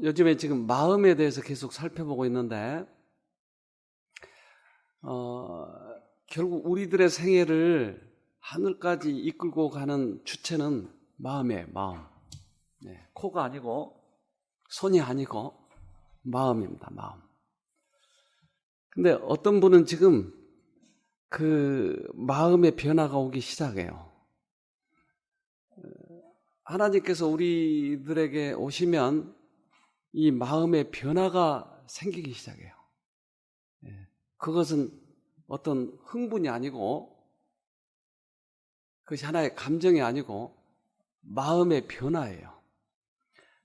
요즘에 지금 마음에 대해서 계속 살펴보고 있는데, 결국 우리들의 생애를 하늘까지 이끌고 가는 주체는 마음이에요, 마음. 네, 코가 아니고, 손이 아니고, 마음입니다, 마음. 근데 어떤 분은 지금 그 마음의 변화가 오기 시작해요. 하나님께서 우리들에게 오시면 이 마음의 변화가 생기기 시작해요. 그것은 어떤 흥분이 아니고, 그것이 하나의 감정이 아니고 마음의 변화예요.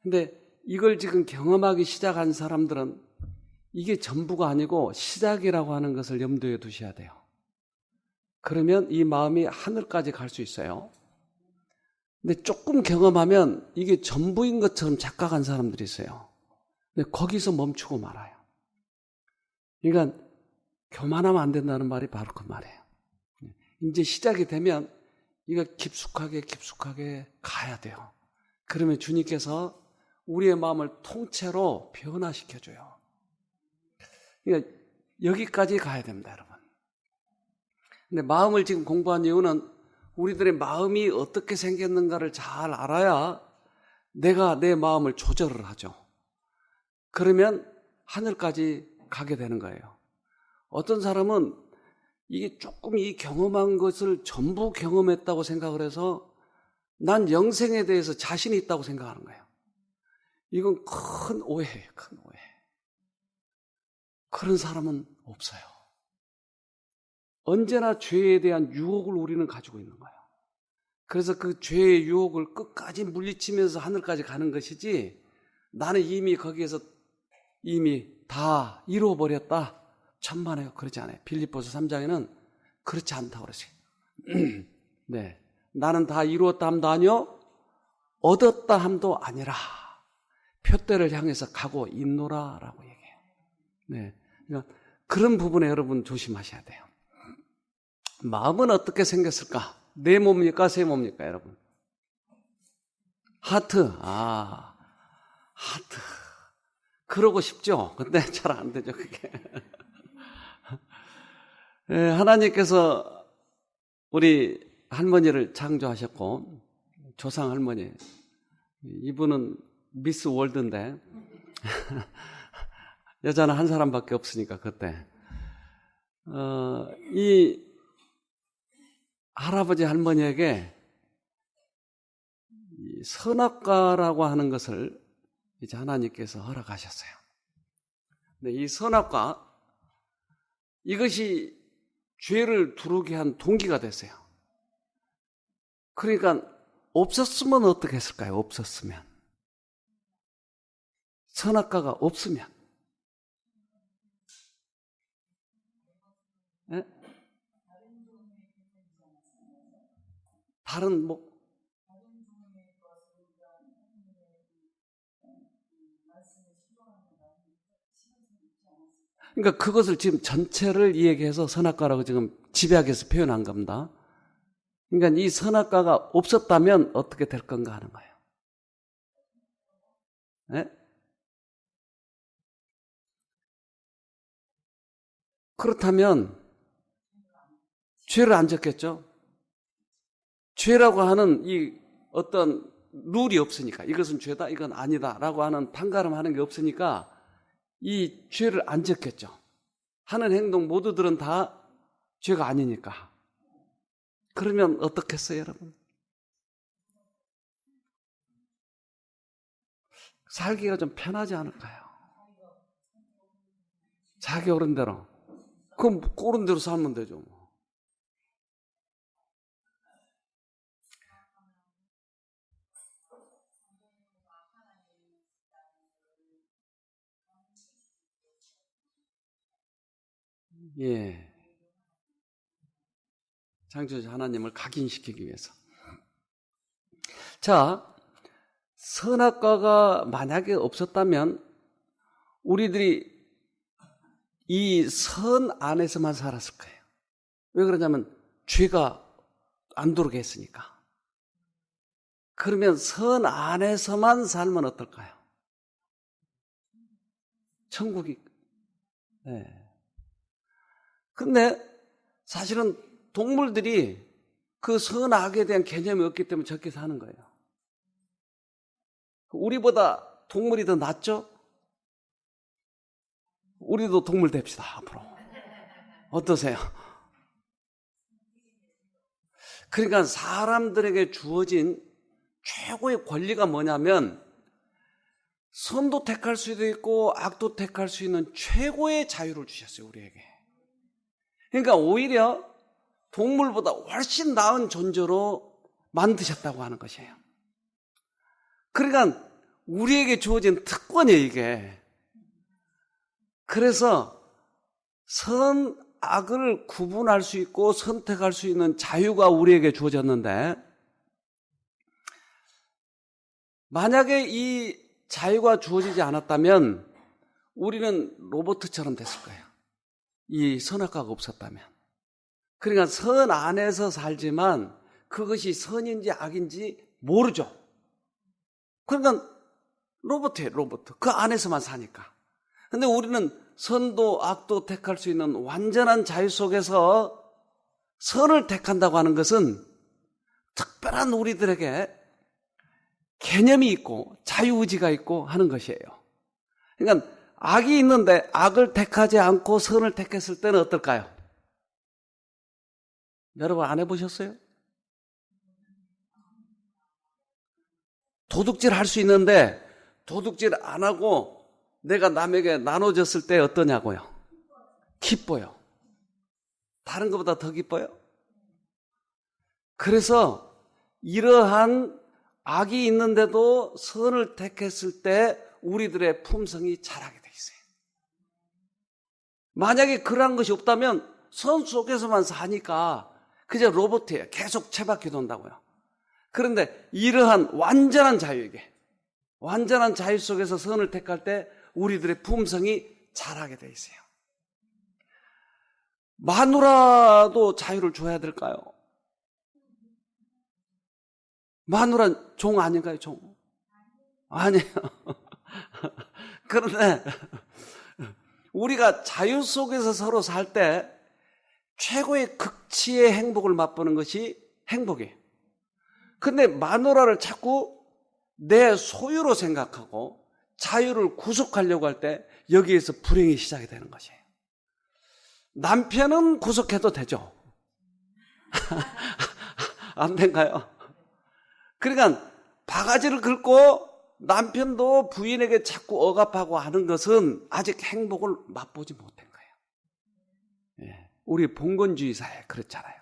근데 이걸 지금 경험하기 시작한 사람들은 이게 전부가 아니고 시작이라고 하는 것을 염두에 두셔야 돼요. 그러면 이 마음이 하늘까지 갈 수 있어요. 근데 조금 경험하면 이게 전부인 것처럼 착각한 사람들이 있어요. 근데 거기서 멈추고 말아요. 그러니까 교만하면 안 된다는 말이 바로 그 말이에요. 이제 시작이 되면 이거 깊숙하게 가야 돼요. 그러면 주님께서 우리의 마음을 통째로 변화시켜줘요. 그러니까 여기까지 가야 됩니다, 여러분. 근데 마음을 지금 공부한 이유는 우리들의 마음이 어떻게 생겼는가를 잘 알아야 내가 내 마음을 조절을 하죠. 그러면 하늘까지 가게 되는 거예요. 어떤 사람은 이게 조금 이 경험한 것을 전부 경험했다고 생각을 해서 난 영생에 대해서 자신이 있다고 생각하는 거예요. 이건 큰 오해예요, 큰 오해. 그런 사람은 없어요. 언제나 죄에 대한 유혹을 우리는 가지고 있는 거예요. 그래서 그 죄의 유혹을 끝까지 물리치면서 하늘까지 가는 것이지, 나는 이미 거기에서 이미 다 이루어버렸다, 천만에요. 그렇지 않아요. 빌립보서 3장에는 그렇지 않다고 그러세요. 네, 나는 다 이루었다 함도 아니요 얻었다 함도 아니라 표대를 향해서 가고 있노라 라고 얘기해요. 네, 그러니까 그런 부분에 여러분 조심하셔야 돼요. 마음은 어떻게 생겼을까? 내 몸입니까? 새 몸입니까, 여러분? 하트. 하트. 그러고 싶죠? 근데 잘 안 되죠, 그게. 하나님께서 우리 할머니를 창조하셨고, 조상 할머니. 이분은 미스 월드인데, 여자는 한 사람밖에 없으니까, 그때. 이 할아버지 할머니에게 이 선악과라고 하는 것을 이제 하나님께서 허락하셨어요. 근데 이 선악과, 이것이 죄를 두르게 한 동기가 됐어요. 그러니까 없었으면 어떻게 했을까요? 없었으면. 선악과가 없으면. 네? 다른 그러니까 그것을 지금 전체를 이야기해서 선악과라고 지금 집약해서 표현한 겁니다. 그러니까 이 선악과가 없었다면 어떻게 될 건가 하는 거예요. 네? 그렇다면 죄를 안 졌겠죠? 죄라고 하는 이 어떤 룰이 없으니까, 이것은 죄다, 이건 아니다 라고 하는 판가름하는 게 없으니까 이 죄를 안 졌겠죠. 하는 행동 모두들은 다 죄가 아니니까. 그러면 어떻겠어요, 여러분? 살기가 좀 편하지 않을까요? 자기 옳은 대로. 그럼 옳은 대로 살면 되죠. 예. 창조주 하나님을 각인시키기 위해서. 자, 선악과가 만약에 없었다면 우리들이 이 선 안에서만 살았을 거예요. 왜 그러냐면 죄가 안 들어오게 했으니까. 그러면 선 안에서만 살면 어떨까요? 천국이. 네. 근데 사실은 동물들이 그 선악에 대한 개념이 없기 때문에 저렇게 사는 거예요. 우리보다 동물이 더 낫죠? 우리도 동물 됩시다, 앞으로. 어떠세요? 그러니까 사람들에게 주어진 최고의 권리가 뭐냐면 선도 택할 수도 있고 악도 택할 수 있는 최고의 자유를 주셨어요, 우리에게. 그러니까 오히려 동물보다 훨씬 나은 존재로 만드셨다고 하는 것이에요. 그러니까 우리에게 주어진 특권이에요, 이게. 그래서 선악을 구분할 수 있고 선택할 수 있는 자유가 우리에게 주어졌는데, 만약에 이 자유가 주어지지 않았다면 우리는 로봇처럼 됐을 거예요. 이 선악과가 없었다면. 그러니까 선 안에서 살지만 그것이 선인지 악인지 모르죠. 그러니까 로봇이에요, 로봇. 그 안에서만 사니까. 근데 우리는 선도 악도 택할 수 있는 완전한 자유 속에서 선을 택한다고 하는 것은 특별한 우리들에게 개념이 있고 자유의지가 있고 하는 것이에요. 그러니까 악이 있는데 악을 택하지 않고 선을 택했을 때는 어떨까요? 여러분 안 해보셨어요? 도둑질 할 수 있는데 도둑질 안 하고 내가 남에게 나눠줬을 때 어떠냐고요? 기뻐요. 다른 것보다 더 기뻐요? 그래서 이러한 악이 있는데도 선을 택했을 때 우리들의 품성이 자라게 돼 있어요. 만약에 그러한 것이 없다면 선 속에서만 사니까 그저 로봇이에요. 계속 채바퀴 돈다고요. 그런데 이러한 완전한 자유에게, 완전한 자유 속에서 선을 택할 때 우리들의 품성이 자라게 돼 있어요. 마누라도 자유를 줘야 될까요? 마누라는 종 아닌가요, 종? 아니에요. 그런데 우리가 자유 속에서 서로 살 때 최고의 극치의 행복을 맛보는 것이 행복이에요. 근데 마누라를 자꾸 내 소유로 생각하고 자유를 구속하려고 할 때 여기에서 불행이 시작이 되는 것이에요. 남편은 구속해도 되죠? 안 된가요? 그러니까 바가지를 긁고 남편도 부인에게 자꾸 억압하고 하는 것은 아직 행복을 맛보지 못한 거예요. 예, 우리 봉건주의 사회 그렇잖아요.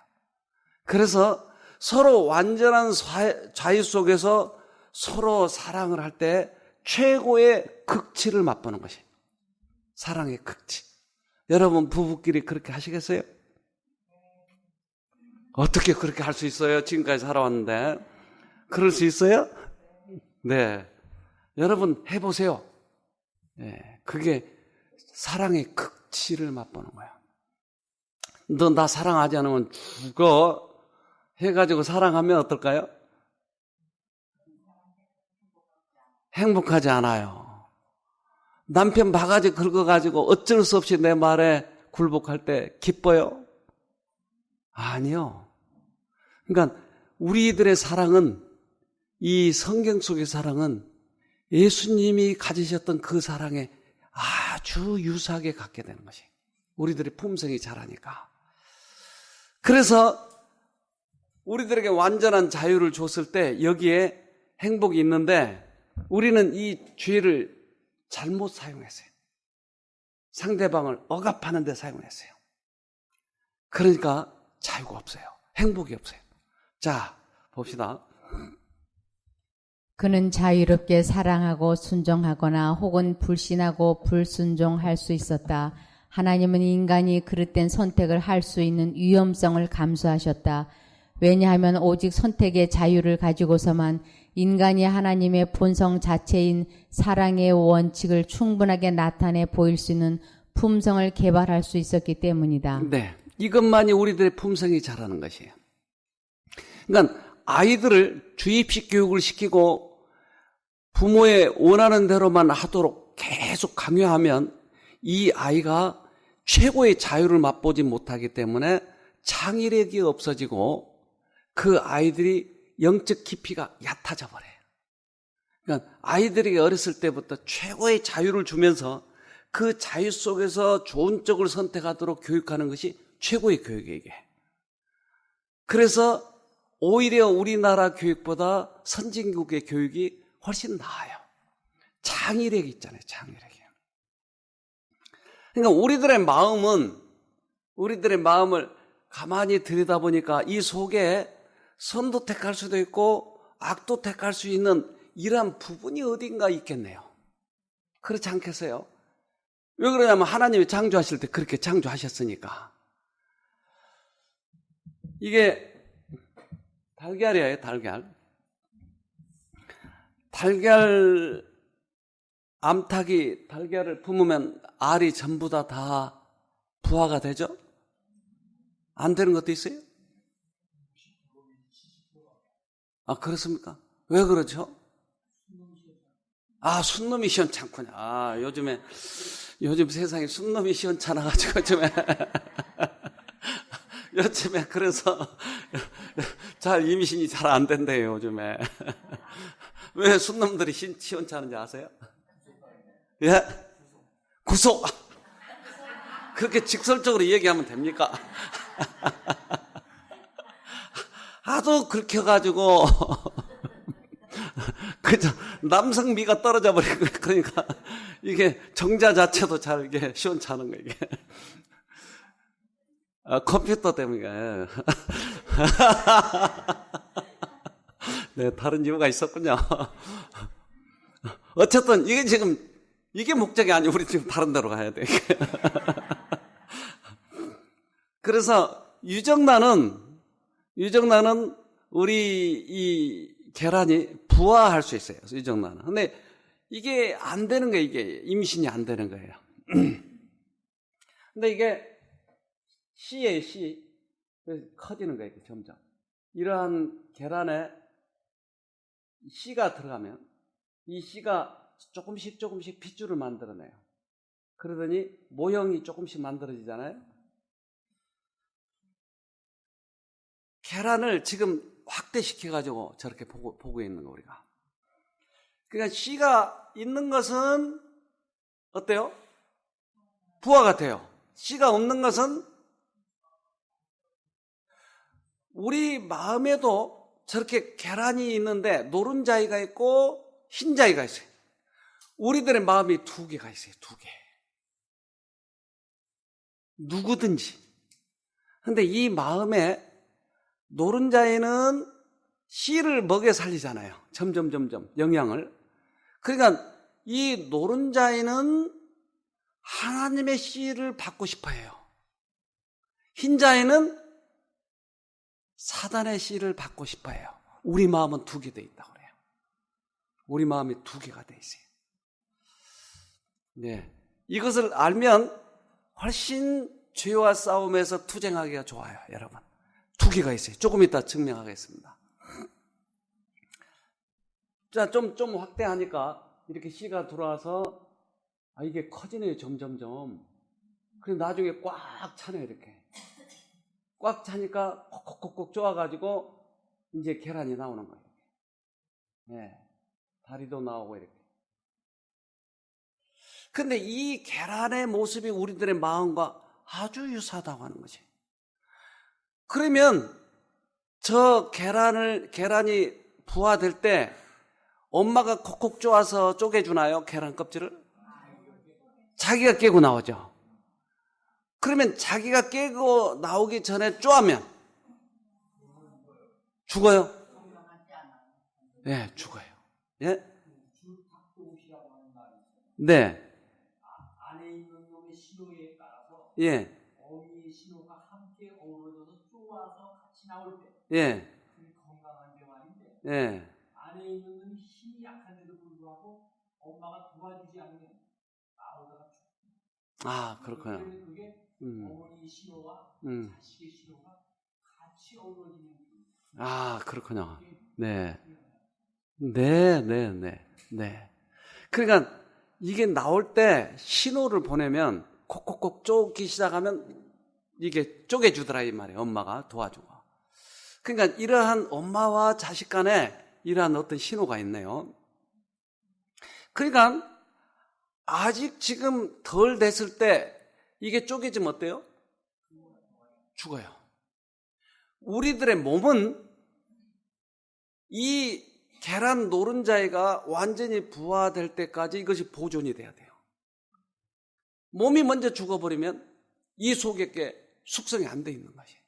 그래서 서로 완전한 자유 속에서 서로 사랑을 할 때 최고의 극치를 맛보는 것이 사랑의 극치. 여러분 부부끼리 그렇게 하시겠어요? 어떻게 그렇게 할 수 있어요? 지금까지 살아왔는데 그럴 수 있어요? 네, 여러분 해보세요. 네, 그게 사랑의 극치를 맛보는 거야. 너 나 사랑하지 않으면 죽어 해가지고 사랑하면 어떨까요? 행복하지 않아요. 남편 바가지 긁어가지고 어쩔 수 없이 내 말에 굴복할 때 기뻐요? 아니요. 그러니까 우리들의 사랑은, 이 성경 속의 사랑은 예수님이 가지셨던 그 사랑에 아주 유사하게 갖게 되는 것이 우리들의 품성이 자라니까. 그래서 우리들에게 완전한 자유를 줬을 때 여기에 행복이 있는데 우리는 이 죄를 잘못 사용했어요. 상대방을 억압하는 데 사용했어요. 그러니까 자유가 없어요. 행복이 없어요. 자, 봅시다. 그는 자유롭게 사랑하고 순종하거나 혹은 불신하고 불순종할 수 있었다. 하나님은 인간이 그릇된 선택을 할 수 있는 위험성을 감수하셨다. 왜냐하면 오직 선택의 자유를 가지고서만 인간이 하나님의 본성 자체인 사랑의 원칙을 충분하게 나타내 보일 수 있는 품성을 개발할 수 있었기 때문이다. 네, 이것만이 우리들의 품성이 자라는 것이에요. 그러니까 아이들을 주입식 교육을 시키고 부모의 원하는 대로만 하도록 계속 강요하면 이 아이가 최고의 자유를 맛보지 못하기 때문에 창의력이 없어지고 그 아이들이 영적 깊이가 얕아져 버려요. 그러니까 아이들에게 어렸을 때부터 최고의 자유를 주면서 그 자유 속에서 좋은 쪽을 선택하도록 교육하는 것이 최고의 교육이에요, 이게. 그래서 오히려 우리나라 교육보다 선진국의 교육이 훨씬 나아요. 창의력이 있잖아요, 창의력이. 그러니까 우리들의 마음을 가만히 들여다보니까 이 속에 선도 택할 수도 있고 악도 택할 수 있는 이러한 부분이 어딘가 있겠네요. 그렇지 않겠어요? 왜 그러냐면 하나님이 창조하실 때 그렇게 창조하셨으니까. 이게 달걀이에요, 달걀. 달걀 암탉이 달걀을 품으면 알이 전부 다 부화가 되죠? 안 되는 것도 있어요? 아, 그렇습니까? 왜 그렇죠? 아, 순놈이 시원찮구나. 아, 요즘 세상에 순놈이 시원찮아가지고 요즘에 그래서 임신이 잘 안 된대요, 요즘에. 왜 순놈들이 시원찮은지 아세요? 예? 구속! 그렇게 직설적으로 얘기하면 됩니까? 하도 긁혀가지고, 그저 남성미가 떨어져 버리고, 그러니까 이게 정자 자체도 잘 이게 시원찮은 거예요, 이게. 컴퓨터 때문에. 네, 다른 이유가 있었군요. 어쨌든 이게 목적이 아니고 우리 지금 다른 데로 가야 돼. 그래서 유정란은 우리 이 계란이 부화할 수 있어요. 유정란은. 근데 이게 안 되는 거예요. 이게 임신이 안 되는 거예요. 근데 이게 씨예요, 씨. 커지는 거예요, 점점. 이러한 계란에 씨가 들어가면 이 씨가 조금씩 핏줄을 만들어내요. 그러더니 모형이 조금씩 만들어지잖아요. 계란을 지금 확대시켜가지고 저렇게 보고 있는 거, 우리가. 그러니까 씨가 있는 것은 어때요? 부화가 돼요. 씨가 없는 것은 우리 마음에도 저렇게 계란이 있는데 노른자위가 있고 흰자위가 있어요. 우리들의 마음이 두 개가 있어요. 두 개. 누구든지. 근데 이 마음에 노른자위는 씨를 먹여 살리잖아요. 점점 영양을. 그러니까 이 노른자위는 하나님의 씨를 받고 싶어 해요. 흰자위는 사단의 씨를 받고 싶어 해요. 우리 마음은 두 개 돼 있다고 그래요. 우리 마음이 두 개가 돼 있어요. 네. 이것을 알면 훨씬 죄와 싸움에서 투쟁하기가 좋아요, 여러분. 두 개가 있어요. 조금 이따 증명하겠습니다. 자, 좀 확대하니까 이렇게 씨가 들어와서 이게 커지네요, 점점점. 그리고 나중에 꽉 차네요, 이렇게. 꽉 차니까 콕콕콕콕 쪼아가지고 이제 계란이 나오는 거예요. 네. 다리도 나오고 이렇게. 근데 이 계란의 모습이 우리들의 마음과 아주 유사하다고 하는 거지. 그러면 저 계란이 부화될 때 엄마가 콕콕 쪼아서 쪼개주나요? 계란 껍질을? 자기가 깨고 나오죠. 그러면 자기가 깨고 나오기 전에 쪼아면 죽어요? 네, 죽어요. 예? 네. 안에 있는 놈의 신호에 따라서 예. 어미의 신호가 함께 어우러져서 쪼아서 같이 나올 때 예. 그게 건강한 병 아닌데 예. 안에 있는 놈이 힘이 약한데도 불구하고 엄마가 도와주지 않으면 나오다가 죽습니다. 아, 그렇구나. 그게 어머니의 신호와 자식의 신호가 같이 어우러지는 아, 그렇군요. 네. 네, 네, 네, 네. 그러니까 이게 나올 때 신호를 보내면 콕콕콕 쪼기 시작하면 이게 쪼개주더라 이 말이에요. 엄마가 도와주고. 그러니까 이러한 엄마와 자식 간에 이러한 어떤 신호가 있네요. 그러니까 아직 지금 덜 됐을 때 이게 쪼개지면 어때요? 죽어요. 우리들의 몸은 이 계란 노른자가 완전히 부화될 때까지 이것이 보존이 돼야 돼요. 몸이 먼저 죽어버리면 이 속에 게 숙성이 안 돼 있는 것이에요.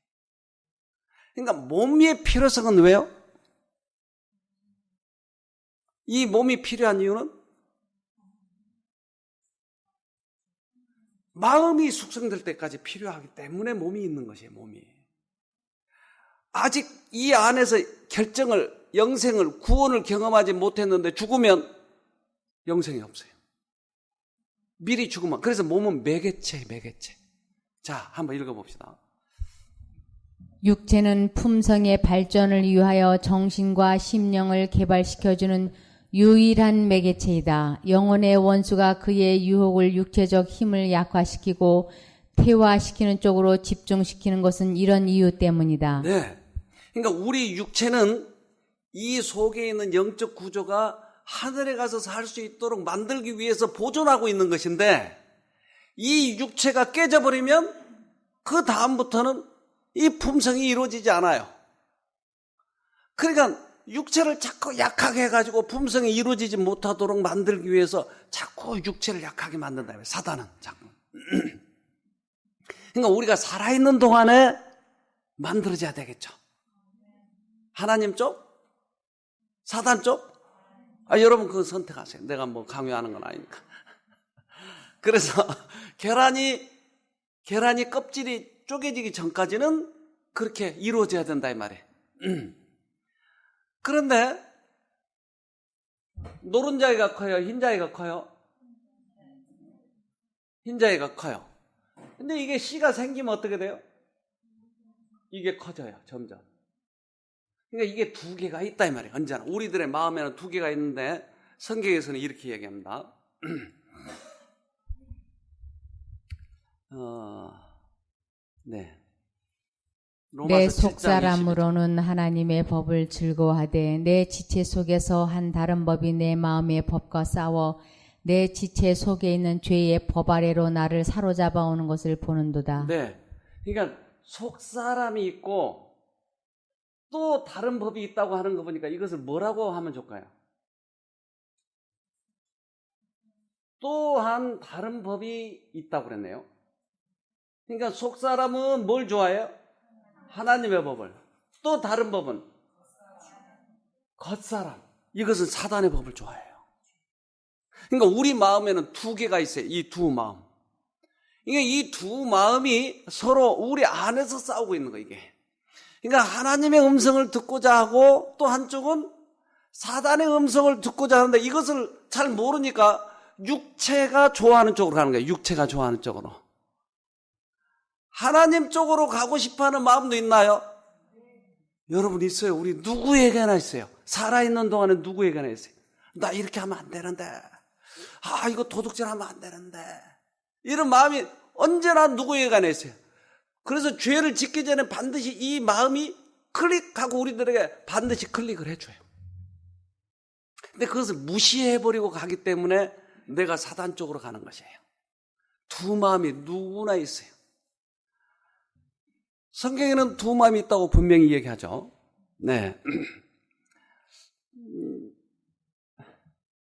그러니까 몸의 필요성은 왜요? 이 몸이 필요한 이유는 마음이 숙성될 때까지 필요하기 때문에 몸이 있는 것이에요. 몸이. 아직 이 안에서 결정을, 영생을, 구원을 경험하지 못했는데 죽으면 영생이 없어요. 미리 죽으면. 그래서 몸은 매개체. 자, 한번 읽어봅시다. 육체는 품성의 발전을 위하여 정신과 심령을 개발시켜주는 유일한 매개체이다. 영혼의 원수가 그의 유혹을 육체적 힘을 약화시키고 퇴화시키는 쪽으로 집중시키는 것은 이런 이유 때문이다. 네. 그러니까 우리 육체는 이 속에 있는 영적 구조가 하늘에 가서 살 수 있도록 만들기 위해서 보존하고 있는 것인데 이 육체가 깨져버리면 그 다음부터는 이 품성이 이루어지지 않아요. 그러니까 육체를 자꾸 약하게 해가지고 품성이 이루어지지 못하도록 만들기 위해서 자꾸 육체를 약하게 만든다. 사단은 자꾸. 그러니까 우리가 살아있는 동안에 만들어져야 되겠죠. 하나님 쪽? 사단 쪽? 아, 여러분 그거 선택하세요. 내가 뭐 강요하는 건 아니니까. 그래서 계란이 껍질이 쪼개지기 전까지는 그렇게 이루어져야 된다 이 말이에요. 그런데 노른자이가 커요? 흰자이가 커요? 흰자이가 커요. 근데 이게 씨가 생기면 어떻게 돼요? 이게 커져요. 점점. 그러니까 이게 두 개가 있다 이 말이에요. 언제나 우리들의 마음에는 두 개가 있는데 성경에서는 이렇게 얘기합니다. 네. 내 속사람으로는 하나님의 법을 즐거워하되 내 지체 속에서 한 다른 법이 내 마음의 법과 싸워 내 지체 속에 있는 죄의 법 아래로 나를 사로잡아 오는 것을 보는도다. 네. 그러니까 속사람이 있고 또 다른 법이 있다고 하는 거 보니까 이것을 뭐라고 하면 좋을까요? 또한 다른 법이 있다고 그랬네요. 그러니까 속사람은 뭘 좋아해요? 하나님의 법을. 또 다른 법은 겉사람. 이것은 사단의 법을 좋아해요. 그러니까 우리 마음에는 두 개가 있어요. 이 두 마음. 이게 이 두 마음이 서로 우리 안에서 싸우고 있는 거예요, 이게. 그러니까 하나님의 음성을 듣고자 하고 또 한쪽은 사단의 음성을 듣고자 하는데 이것을 잘 모르니까 육체가 좋아하는 쪽으로 가는 거예요. 육체가 좋아하는 쪽으로. 하나님 쪽으로 가고 싶어하는 마음도 있나요? 여러분 있어요. 우리 누구에게나 있어요. 살아있는 동안에 누구에게나 있어요. 나 이렇게 하면 안 되는데. 아, 이거 도둑질하면 안 되는데. 이런 마음이 언제나 누구에게나 있어요. 그래서 죄를 짓기 전에 반드시 이 마음이 클릭하고 우리들에게 반드시 클릭을 해줘요. 근데 그것을 무시해버리고 가기 때문에 내가 사단 쪽으로 가는 것이에요. 두 마음이 누구나 있어요. 성경에는 두 마음이 있다고 분명히 얘기하죠. 네.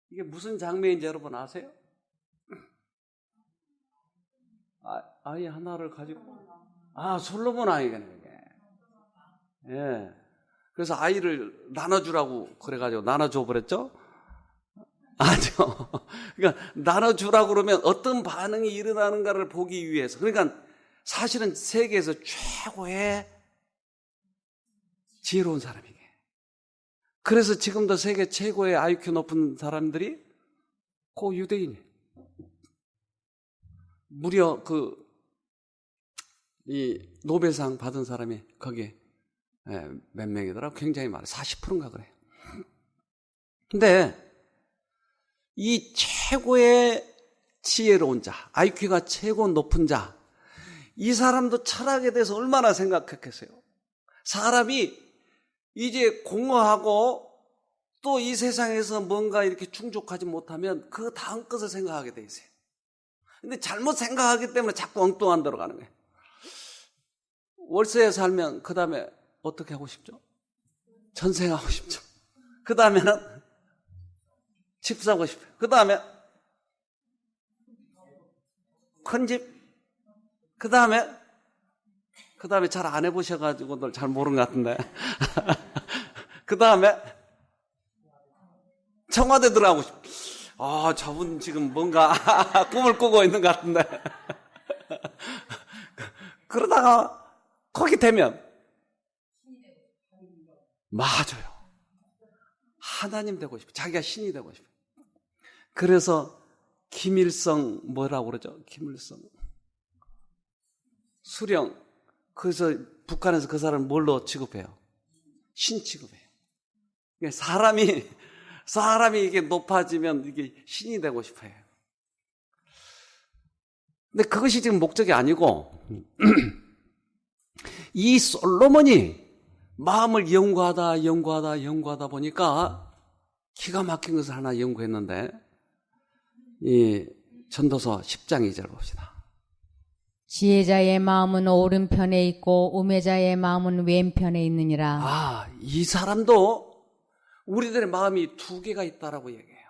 이게 무슨 장면인지 여러분 아세요? 아이 하나를 가지고 솔로몬 아이겠네 이게. 예. 그래서 아이를 나눠주라고 그래가지고 나눠줘 버렸죠. 아죠. 그러니까 나눠주라고 그러면 어떤 반응이 일어나는가를 보기 위해서. 그러니까 사실은 세계에서 최고의 지혜로운 사람이게. 그래서 지금도 세계 최고의 IQ 높은 사람들이 그 유대인이에요. 무려 이 노벨상 받은 사람이 거기에 예, 몇 명이더라? 굉장히 많아요. 40%인가 그래요. 근데 이 최고의 지혜로운 자, IQ가 최고 높은 자, 이 사람도 철학에 대해서 얼마나 생각했겠어요? 사람이 이제 공허하고 또 이 세상에서 뭔가 이렇게 충족하지 못하면 그 다음 것을 생각하게 돼 있어요. 근데 잘못 생각하기 때문에 자꾸 엉뚱한 데로 가는 거예요. 월세에 살면 그 다음에 어떻게 하고 싶죠? 전생하고 싶죠. 그 다음에는 집 사고 싶어요. 그 다음에 큰 집. 그 다음에 잘 안 해보셔가지고 널 잘 모르는 것 같은데. 그 다음에 청와대 들어가고 싶어. 저분 지금 뭔가 꿈을 꾸고 있는 것 같은데. 그러다가 거기 되면 맞아요. 하나님 되고 싶어. 자기가 신이 되고 싶어. 그래서 김일성 뭐라고 그러죠? 김일성 수령. 그래서 북한에서 그 사람을 뭘로 취급해요? 신 취급해요. 사람이 이게 높아지면 이게 신이 되고 싶어요. 근데 그것이 지금 목적이 아니고 이 솔로몬이 마음을 연구하다 보니까 기가 막힌 것을 하나 연구했는데 이 전도서 10장 2절 봅시다. 지혜자의 마음은 오른편에 있고 우매자의 마음은 왼편에 있느니라. 이 사람도 우리들의 마음이 두 개가 있다라고 얘기해요.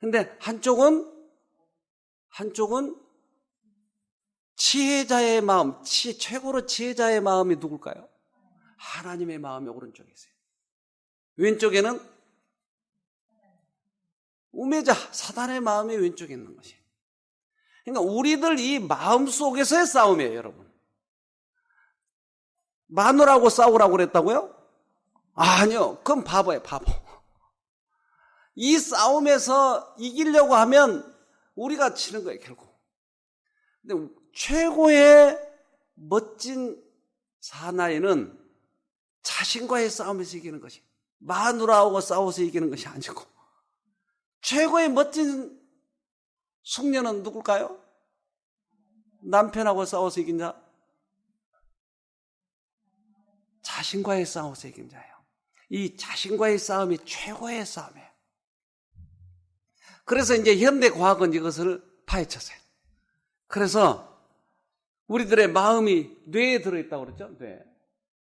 근데 한쪽은 지혜자의 마음, 최고로 지혜자의 마음이 누굴까요? 하나님의 마음이 오른쪽에 있어요. 왼쪽에는 우매자, 사단의 마음이 왼쪽에 있는 것이에요. 그러니까 우리들 이 마음 속에서의 싸움이에요, 여러분. 마누라하고 싸우라고 그랬다고요? 아니요. 그건 바보예요, 바보. 이 싸움에서 이기려고 하면 우리가 치는 거예요, 결국. 근데 최고의 멋진 사나이는 자신과의 싸움에서 이기는 것이, 마누라하고 싸워서 이기는 것이 아니고, 최고의 멋진 숙녀는 누굴까요? 남편하고 싸워서 이긴 자? 자신과의 싸워서 이긴 자예요. 이 자신과의 싸움이 최고의 싸움이에요. 그래서 이제 현대 과학은 이것을 파헤쳤어요. 그래서 우리들의 마음이 뇌에 들어있다고 그랬죠? 뇌.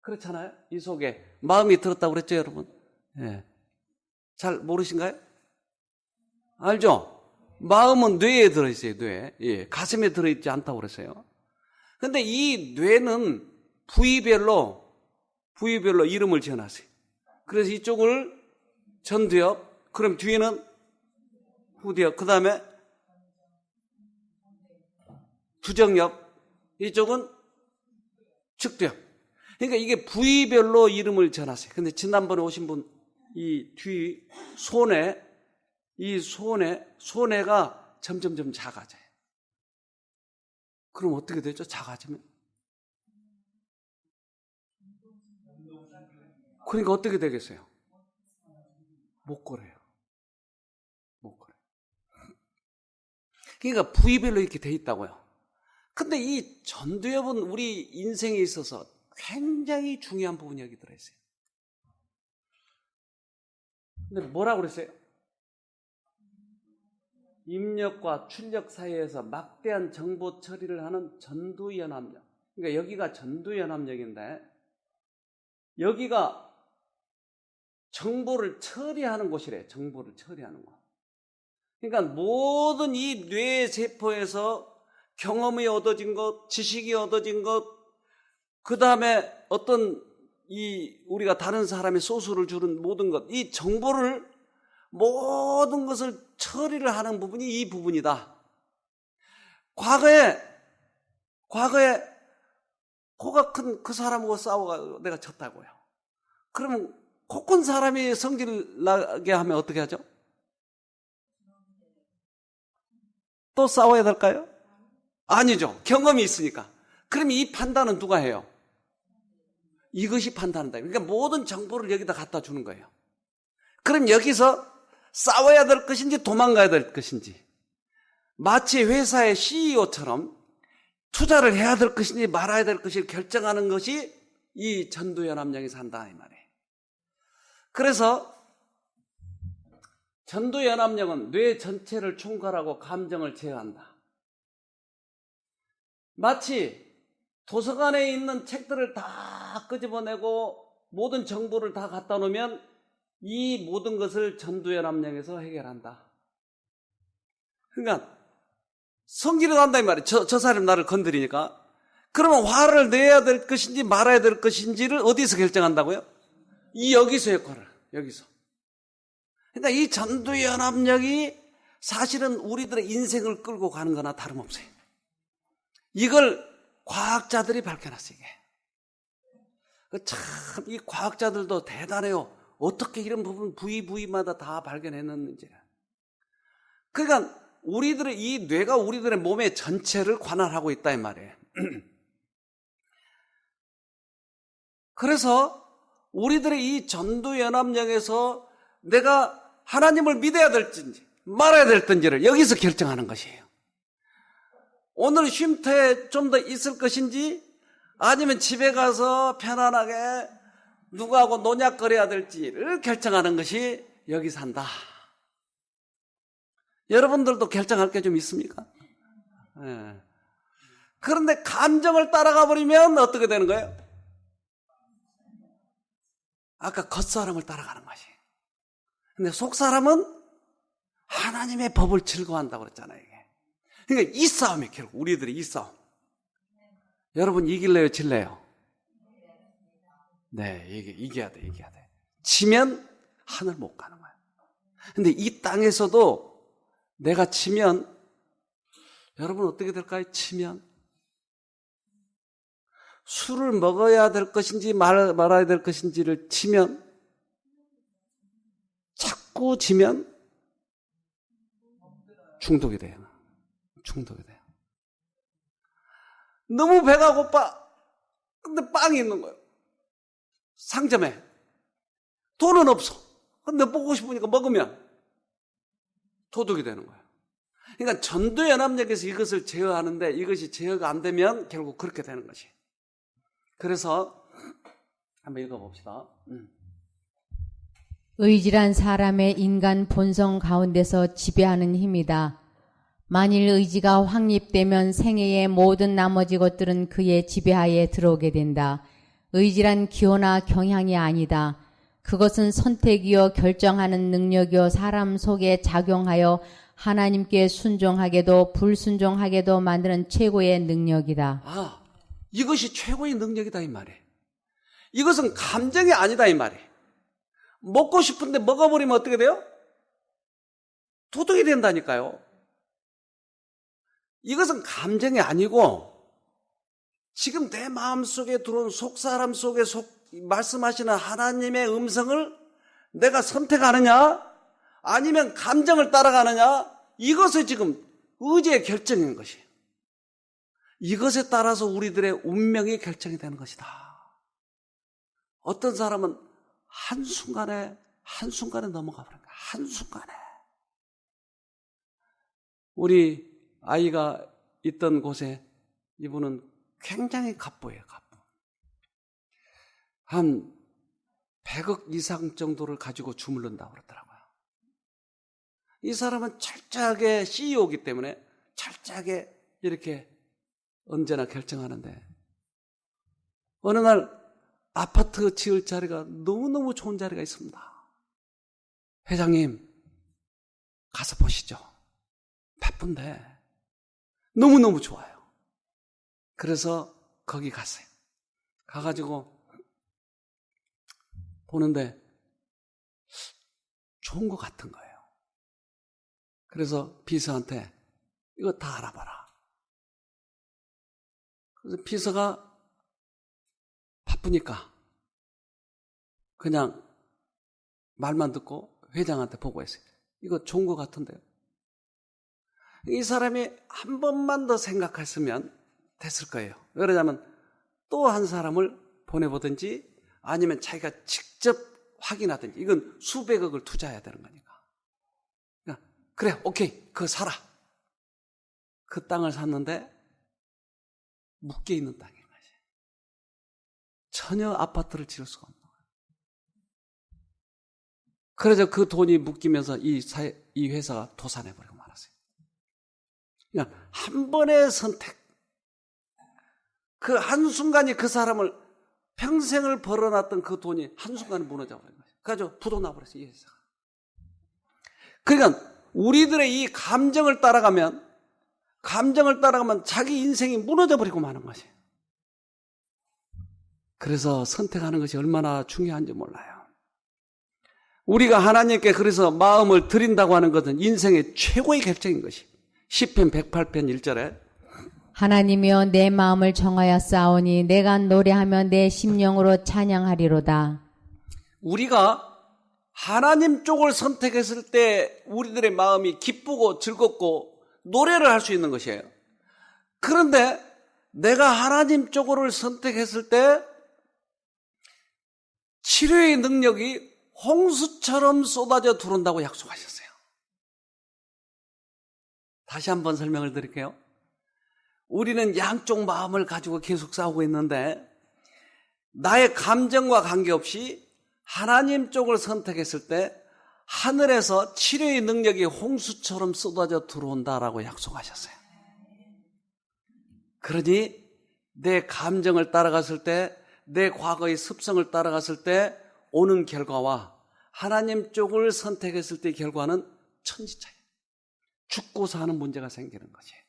그렇잖아요? 이 속에 마음이 들었다고 그랬죠, 여러분? 예. 잘 모르신가요? 알죠? 마음은 뇌에 들어있어요, 뇌. 예. 가슴에 들어있지 않다고 그랬어요. 근데 이 뇌는 부위별로 이름을 지어놨어요. 그래서 이쪽을 전두엽, 그럼 뒤에는 후두엽, 그 다음에 두정엽, 이쪽은 측두엽. 그러니까 이게 부위별로 이름을 지어놨어요. 근데 지난번에 오신 분, 이 뒤 손해가 점점점 작아져요. 그럼 어떻게 되죠? 작아지면? 그러니까 어떻게 되겠어요? 못 걸어요. 그러니까 부위별로 이렇게 돼 있다고요. 근데 이 전두엽은 우리 인생에 있어서 굉장히 중요한 부분이 여기 들어있어요. 근데 뭐라고 그랬어요? 입력과 출력 사이에서 막대한 정보 처리를 하는 전두연합력. 그러니까 여기가 전두연합력인데 여기가 정보를 처리하는 곳이래요. 정보를 처리하는 곳. 그러니까 모든 이 뇌 세포에서 경험이 얻어진 것, 지식이 얻어진 것, 그 다음에 어떤 우리가 다른 사람의 소수를 주는 모든 것, 이 정보를 모든 것을 처리를 하는 부분이 이 부분이다. 과거에 코가 큰 그 사람하고 싸워가 내가 졌다고요. 그러면 코 큰 사람이 성질 나게 하면 어떻게 하죠? 또 싸워야 될까요? 아니죠. 경험이 있으니까. 그럼 이 판단은 누가 해요? 이것이 판단한다. 그러니까 모든 정보를 여기다 갖다 주는 거예요. 그럼 여기서 싸워야 될 것인지 도망가야 될 것인지, 마치 회사의 CEO처럼 투자를 해야 될 것인지 말아야 될 것인지 결정하는 것이 이 전두연합령에서 한다 이 말이에요. 그래서 전두연합령은 뇌 전체를 총괄하고 감정을 제어한다. 마치 도서관에 있는 책들을 다 끄집어내고 모든 정보를 다 갖다 놓으면 이 모든 것을 전두연합령에서 해결한다. 그러니까 성질이 난다 이 말이에요. 저 사람이 나를 건드리니까. 그러면 화를 내야 될 것인지 말아야 될 것인지를 어디서 결정한다고요? 여기서 역할을. 여기서. 그러니까 이 전두연합령이 사실은 우리들의 인생을 끌고 가는 거나 다름없어요. 이걸 과학자들이 밝혀놨어요. 이게 참 이 과학자들도 대단해요. 어떻게 이런 부분 부위마다 다 발견했는지. 그러니까 우리들의 이 뇌가 우리들의 몸의 전체를 관할하고 있다 이 말이에요. 그래서 우리들의 이 전두연합령에서 내가 하나님을 믿어야 될지 말아야 될지를 여기서 결정하는 것이에요. 오늘 쉼터에 좀 더 있을 것인지 아니면 집에 가서 편안하게 누구하고 노략거려야 될지를 결정하는 것이 여기서 한다. 여러분들도 결정할 게 좀 있습니까? 네. 그런데 감정을 따라가 버리면 어떻게 되는 거예요? 아까 겉사람을 따라가는 것이. 근데 속사람은 하나님의 법을 즐거워한다고 그랬잖아요. 이게. 그러니까 이 싸움이 결국 우리들이 이 싸움. 여러분 이길래요, 질래요? 네, 이겨야 돼. 지면 하늘 못 가는 거야. 근데 이 땅에서도 내가 치면 여러분 어떻게 될까요? 치면 술을 먹어야 될 것인지 말아야 될 것인지를 치면 자꾸 지면 중독이 돼요. 너무 배가 고파. 근데 빵이 있는 거예요. 상점에. 돈은 없어. 근데 먹고 싶으니까 먹으면 도둑이 되는 거예요. 그러니까 전두연합령에서 이것을 제어하는데 이것이 제어가 안 되면 결국 그렇게 되는 것이. 그래서 한번 읽어봅시다. 의지란 사람의 인간 본성 가운데서 지배하는 힘이다. 만일 의지가 확립되면 생애의 모든 나머지 것들은 그의 지배하에 들어오게 된다. 의지란 기호나 경향이 아니다. 그것은 선택이요 결정하는 능력이요 사람 속에 작용하여 하나님께 순종하게도 불순종하게도 만드는 최고의 능력이다. 이것이 최고의 능력이다 이 말이에요. 이것은 감정이 아니다 이 말이에요. 먹고 싶은데 먹어버리면 어떻게 돼요? 도둑이 된다니까요. 이것은 감정이 아니고 지금 내 마음속에 들어온 속사람 속에 말씀하시는 하나님의 음성을 내가 선택하느냐 아니면 감정을 따라가느냐, 이것이 지금 의지의 결정인 것이에요. 이것에 따라서 우리들의 운명이 결정이 되는 것이다. 어떤 사람은 한순간에 넘어가 버린 거야. 한순간에. 우리 아이가 있던 곳에 이분은 굉장히 갑부예요. 갑부. 한 100억 이상 정도를 가지고 주물른다고 그러더라고요. 이 사람은 철저하게 CEO이기 때문에 철저하게 이렇게 언제나 결정하는데 어느 날 아파트 지을 자리가 너무너무 좋은 자리가 있습니다. 회장님 가서 보시죠. 바쁜데 너무너무 좋아요. 그래서 거기 갔어요. 가가지고 보는데 좋은 것 같은 거예요. 그래서 비서한테 이거 다 알아봐라. 그래서 비서가 바쁘니까 그냥 말만 듣고 회장한테 보고했어요. 이거 좋은 것 같은데요. 이 사람이 한 번만 더 생각했으면 됐을 거예요. 왜 그러냐면 또 한 사람을 보내보든지 아니면 자기가 직접 확인하든지 이건 수백억을 투자해야 되는 거니까. 그러니까 그래 오케이 그거 사라. 그 땅을 샀는데 묶여있는 땅인 거지. 전혀 아파트를 지을 수가 없는 거예요. 그래서 그 돈이 묶이면서 이 회사가 도산해버리고 말았어요. 그러니까 한 번의 선택, 그 한순간이 그 사람을 평생을 벌어놨던 그 돈이 한순간에 무너져버린 거예요. 그래서 부도 나버렸어요, 이 회사가. 그러니까 우리들의 이 감정을 따라가면 자기 인생이 무너져버리고 마는 것이에요. 그래서 선택하는 것이 얼마나 중요한지 몰라요. 우리가 하나님께 그래서 마음을 드린다고 하는 것은 인생의 최고의 결정인 것이. 시편 108편 1절에 하나님이여 내 마음을 정하여 싸우니 내가 노래하며 내 심령으로 찬양하리로다. 우리가 하나님 쪽을 선택했을 때 우리들의 마음이 기쁘고 즐겁고 노래를 할 수 있는 것이에요. 그런데 내가 하나님 쪽을 선택했을 때 치료의 능력이 홍수처럼 쏟아져 들어온다고 약속하셨어요. 다시 한번 설명을 드릴게요. 우리는 양쪽 마음을 가지고 계속 싸우고 있는데 나의 감정과 관계없이 하나님 쪽을 선택했을 때 하늘에서 치료의 능력이 홍수처럼 쏟아져 들어온다라고 약속하셨어요. 그러니 내 감정을 따라갔을 때, 내 과거의 습성을 따라갔을 때 오는 결과와 하나님 쪽을 선택했을 때의 결과는 천지차이예요. 죽고 사는 문제가 생기는 것이에요.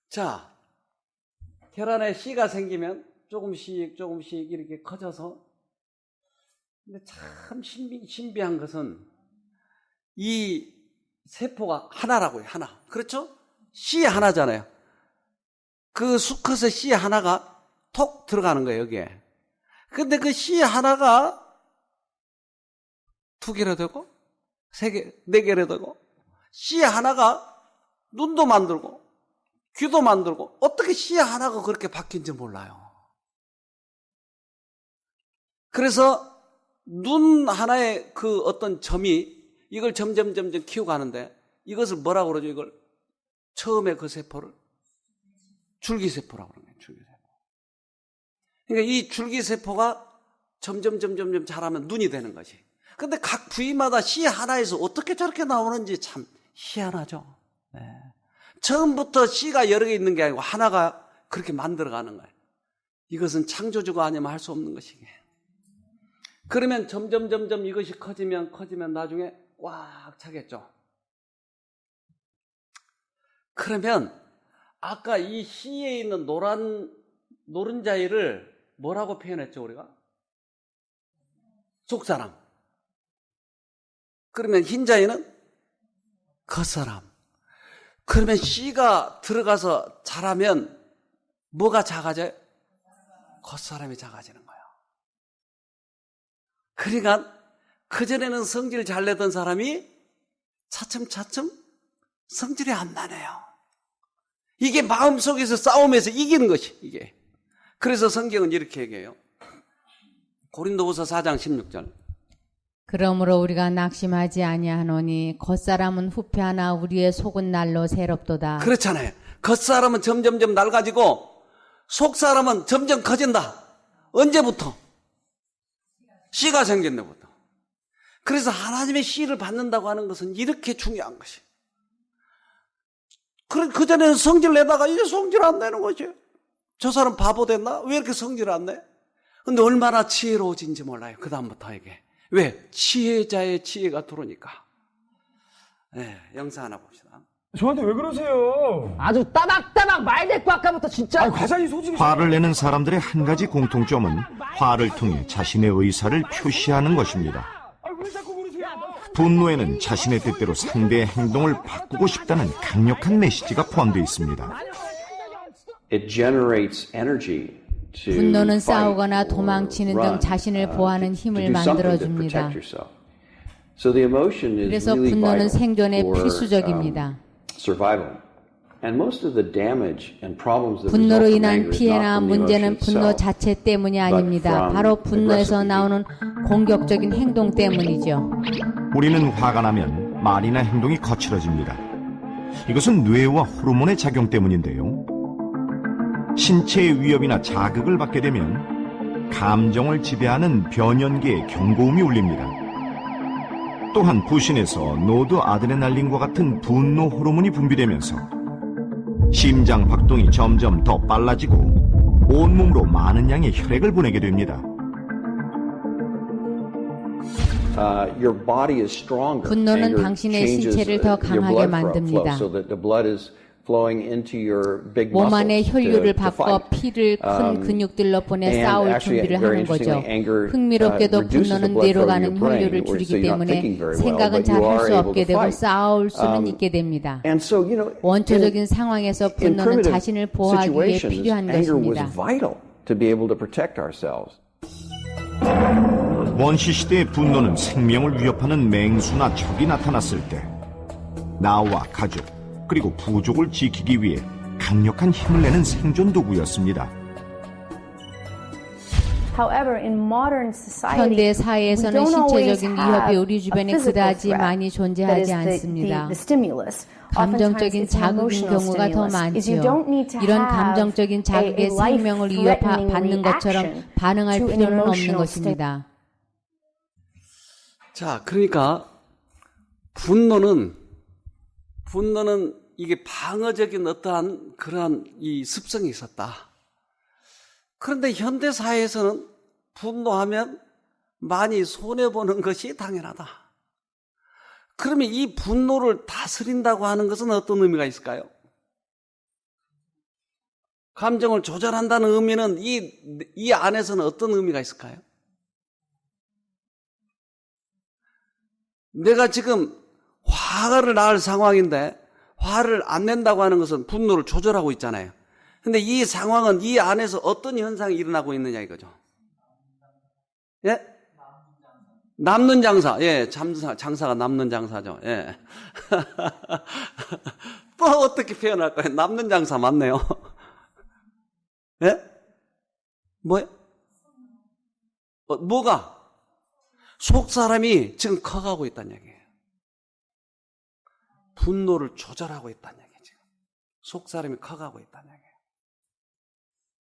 자, 계란에 씨가 생기면 조금씩 이렇게 커져서, 근데 참 신비한 것은 이 세포가 하나라고요, 하나. 그렇죠? 씨 하나잖아요. 그 수컷의 씨 하나가 톡 들어가는 거예요, 여기에. 근데 그 씨 하나가 2개로 되고, 3개, 4개로 되고, 씨 하나가 눈도 만들고, 귀도 만들고, 어떻게 씨 하나가 그렇게 바뀐지 몰라요. 그래서 눈 하나의 그 어떤 점이 이걸 점점 키워가는데 이것을 뭐라고 그러죠? 이걸 처음에 그 세포를 줄기세포라고 그러는 거예요. 줄기세포. 그러니까 이 줄기세포가 점점 자라면 눈이 되는 것이. 근데 각 부위마다 씨 하나에서 어떻게 저렇게 나오는지 참 희한하죠. 네. 처음부터 씨가 여러 개 있는 게 아니고 하나가 그렇게 만들어가는 거예요. 이것은 창조주가 아니면 할 수 없는 것이게. 그러면 점점 이것이 커지면 나중에 꽉 차겠죠. 그러면 아까 이 씨에 있는 노른자이를 뭐라고 표현했죠, 우리가? 속사람. 그러면 흰자이는 겉사람. 그러면 씨가 들어가서 자라면 뭐가 작아져요? 겉사람이 작아지는 거예요. 그러니까 그전에는 성질 잘 내던 사람이 차츰 성질이 안 나네요. 이게 마음속에서 싸움에서 이기는 것이 이게. 그래서 성경은 이렇게 얘기해요. 고린도후서 4장 16절. 그러므로 우리가 낙심하지 아니하노니 겉사람은 후패하나 우리의 속은 날로 새롭도다. 그렇잖아요. 겉사람은 점점 낡아지고 속사람은 점점 커진다. 언제부터? 씨가 생긴 데부터. 그래서 하나님의 씨를 받는다고 하는 것은 이렇게 중요한 것이. 그전에는 성질 내다가 이제 성질 안 내는 거지. 저 사람 바보 됐나? 왜 이렇게 성질 안 내? 근데 얼마나 지혜로워진지 몰라요. 그 다음부터 이게. 왜? 지혜자의 지혜가 들어오니까. 네, 영상 하나 봅시다. 저한테 왜 그러세요? 아주 따박따박 말 대꾸 아까부터 진짜. 과장님 솔직히. 화를 내는 사람들의 한 가지 공통점은 화를 통해 자신의 의사를 표시하는 것입니다. 왜 자꾸 그러세요? 분노에는 자신의 뜻대로 상대의 행동을 바꾸고 싶다는 강력한 메시지가 포함되어 있습니다. It generates energy to 분노는 fight 싸우거나 or 도망치는 등 run, 자신을 보호하는 to 힘을 do something to 만들어줍니다. protect yourself. So the emotion is 그래서 really 분노는 vital 생존에 for, 필수적입니다. survival. And most of the damage and problems that 분노로 result from 인한 anger is 피해나 not from the 문제는 emotion 분노 itself. 자체 때문이 아닙니다. 바로 분노에서 나오는 공격적인 행동 때문이죠. 우리는 화가 나면 말이나 행동이 거칠어집니다. 이것은 뇌와 호르몬의 작용 때문인데요. 신체의 위협이나 자극을 받게 되면 감정을 지배하는 변연계의 경고음이 울립니다. 또한 부신에서 노드아드레날린과 같은 분노 호르몬이 분비되면서 심장 박동이 점점 더 빨라지고 온몸으로 많은 양의 혈액을 보내게 됩니다. Your body is stronger. 분노는 Anger 당신의 changes, 신체를 더 your 강하게 blood 만듭니다. flow, so that the blood is flowing into your big 몸 안에 muscles 혈류를 to 바꿔 fight. 피를 큰 근육들로 보내 And 싸울 actually, 준비를 very 하는 거죠. interestingly, anger 흥미롭게도 reduces the 분노는 blood 뇌로 flow to 가는 your brain, 혈류를 so 줄이기 you're not 때문에 thinking very well, 생각은 but 잘 you 할 are 수 able 없게 to 되고 fight. 싸울 수는 있게 됩니다. And so, you know, 원초적인 상황에서 in 분노는 primitive 자신을 보호하기 위해 situations, 필요한 anger was 것입니다. vital to be able to protect ourselves. 원시 시대의 분노는 생명을 위협하는 맹수나 적이 나타났을 때 나와 가족 그리고 부족을 지키기 위해 강력한 힘을 내는 생존 도구였습니다. However, in modern society, 현대 사회에서는 we don't always 신체적인 have 위협이 우리 a 주변에 physical 그다지 threat 많이 that 존재하지 is 않습니다. the stimulus. 감정적인 Oftentimes it's an 자극인 emotional 경우가 더 stimulus. Is you 많지요. don't need to 이런 have 감정적인 자극에 a 생명을 life-threatening 위협받는 것처럼 reaction 반응할 to an 필요는 없는 emotional 것입니다. 자, 그러니까 분노는 이게 방어적인 어떠한 그러한 이 습성이 있었다. 그런데 현대 사회에서는 분노하면 많이 손해보는 것이 당연하다. 그러면 이 분노를 다스린다고 하는 것은 어떤 의미가 있을까요? 감정을 조절한다는 의미는 이 안에서는 어떤 의미가 있을까요? 내가 지금 화를 날 상황인데 화를 안 낸다고 하는 것은 분노를 조절하고 있잖아요. 근데 이 상황은 이 안에서 어떤 현상이 일어나고 있느냐 이거죠. 예? 남는 장사. 예, 장사가 남는 장사죠. 예. 또 어떻게 표현할까요? 남는 장사 맞네요. 예? 뭐요? 뭐가? 속 사람이 지금 커가고 있다는 얘기예요. 분노를 조절하고 있다는 얘기예요. 지금 속 사람이 커가고 있다는 얘기예요.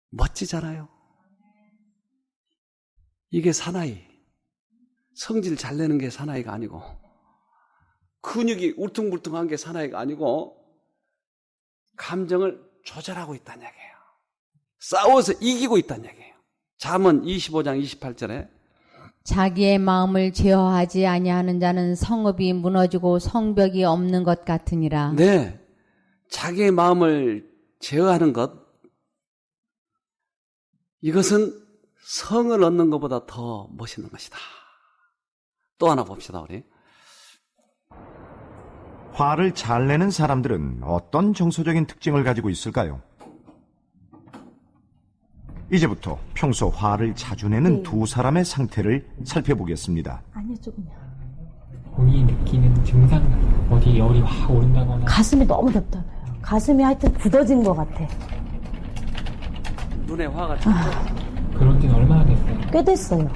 멋지잖아요. 이게 사나이. 성질 잘 내는 게 사나이가 아니고 근육이 울퉁불퉁한 게 사나이가 아니고 감정을 조절하고 있다는 얘기예요. 싸워서 이기고 있다는 얘기예요. 잠언 25장 28절에 자기의 마음을 제어하지 아니하는 자는 성읍이 무너지고 성벽이 없는 것 같으니라. 네, 자기의 마음을 제어하는 것, 이것은 성을 얻는 것보다 더 멋있는 것이다. 또 하나 봅시다, 우리. 화를 잘 내는 사람들은 어떤 정서적인 특징을 가지고 있을까요? 이제부터 평소 화를 자주 내는 두 사람의 상태를 살펴보겠습니다. 아니요, 조금요. 본인이 느끼는 증상, 어디 열이 확 오른다거나 가슴이 너무 답답해요. 가슴이 하여튼 굳어진 것 같아. 눈에 화가 찼죠? 그런 지는 얼마나 됐어요? 꽤 됐어요.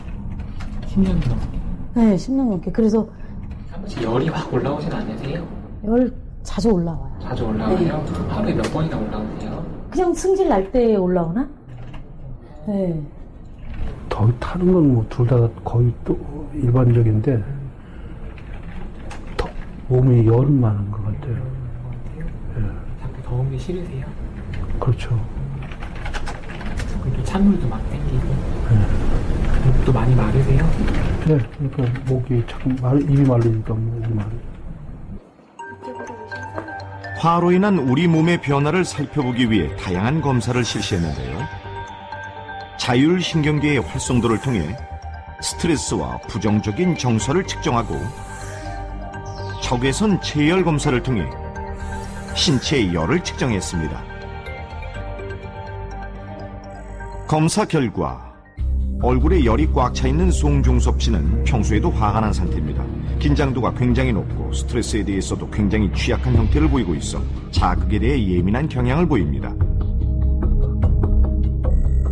10년 넘게. 네, 10년 넘게. 그래서 한 번씩 열이 확 올라오진 않으세요? 열 자주 올라와요. 자주 올라와요? 하루에 몇 번이나 올라오세요? 그냥 승질 날 때 올라오나? 네. 더위 타는 건 뭐 둘 다 거의 또 일반적인데 몸이 열은 많은 것 같아요. 자꾸 더운 게 싫으세요? 그렇죠. 그리고 찬물도 막 땡기고 목도 많이 마르세요? 네, 그러니까 목이 자꾸 입이 말리니까 목이 마르죠. 화로 인한 우리 몸의 변화를 살펴보기 위해 다양한 검사를 실시했는데요. 자율신경계의 활성도를 통해 스트레스와 부정적인 정서를 측정하고 적외선 체열 검사를 통해 신체의 열을 측정했습니다. 검사 결과 얼굴에 열이 꽉 차 있는 송종섭 씨는 평소에도 화가 난 상태입니다. 긴장도가 굉장히 높고 스트레스에 대해서도 굉장히 취약한 형태를 보이고 있어 자극에 대해 예민한 경향을 보입니다.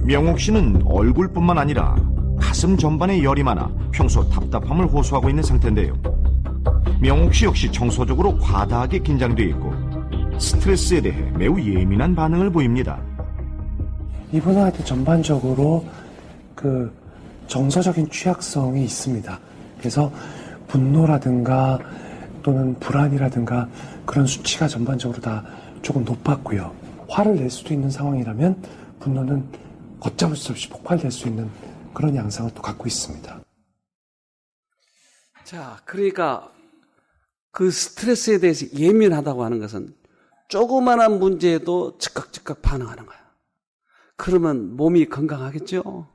명옥 씨는 얼굴뿐만 아니라 가슴 전반에 열이 많아 평소 답답함을 호소하고 있는 상태인데요. 명옥 씨 역시 정서적으로 과다하게 긴장돼 있고 스트레스에 대해 매우 예민한 반응을 보입니다. 이분은 하여튼 전반적으로 그 정서적인 취약성이 있습니다. 그래서 분노라든가 또는 불안이라든가 그런 수치가 전반적으로 다 조금 높았고요. 화를 낼 수도 있는 상황이라면 분노는 걷잡을 수 없이 폭발될 수 있는 그런 양상을 또 갖고 있습니다. 자, 그러니까 그 스트레스에 대해서 예민하다고 하는 것은 조그마한 문제에도 즉각 반응하는 거야. 그러면 몸이 건강하겠죠?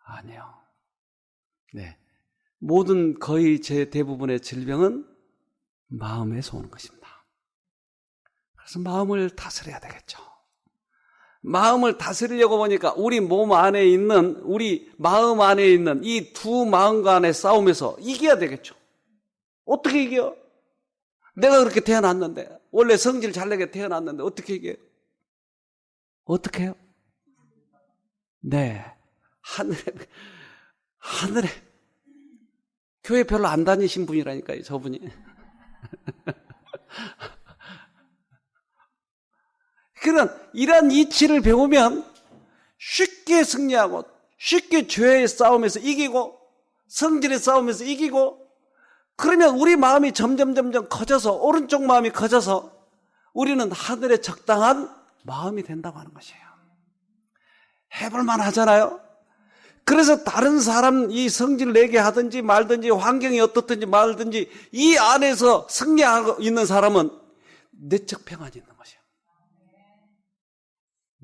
아니요. 네. 모든 거의 대부분의 질병은 마음에서 오는 것입니다. 그래서 마음을 다스려야 되겠죠. 마음을 다스리려고 보니까 우리 몸 안에 있는, 우리 마음 안에 있는 이 두 마음 간의 싸움에서 이겨야 되겠죠. 어떻게 이겨? 내가 그렇게 태어났는데, 원래 성질 잘 내게 태어났는데 어떻게 이겨요? 어떻게 해요? 네. 하늘에. 교회 별로 안 다니신 분이라니까요, 저분이. 이런 이치를 배우면 쉽게 승리하고, 쉽게 죄의 싸움에서 이기고, 성질의 싸움에서 이기고, 그러면 우리 마음이 점점 커져서, 오른쪽 마음이 커져서, 우리는 하늘의 적당한 마음이 된다고 하는 것이에요. 해볼만 하잖아요? 그래서 다른 사람 이 성질 내게 하든지 말든지 환경이 어떻든지 말든지 이 안에서 승리하고 있는 사람은 내적 평안이 있는 것이에요.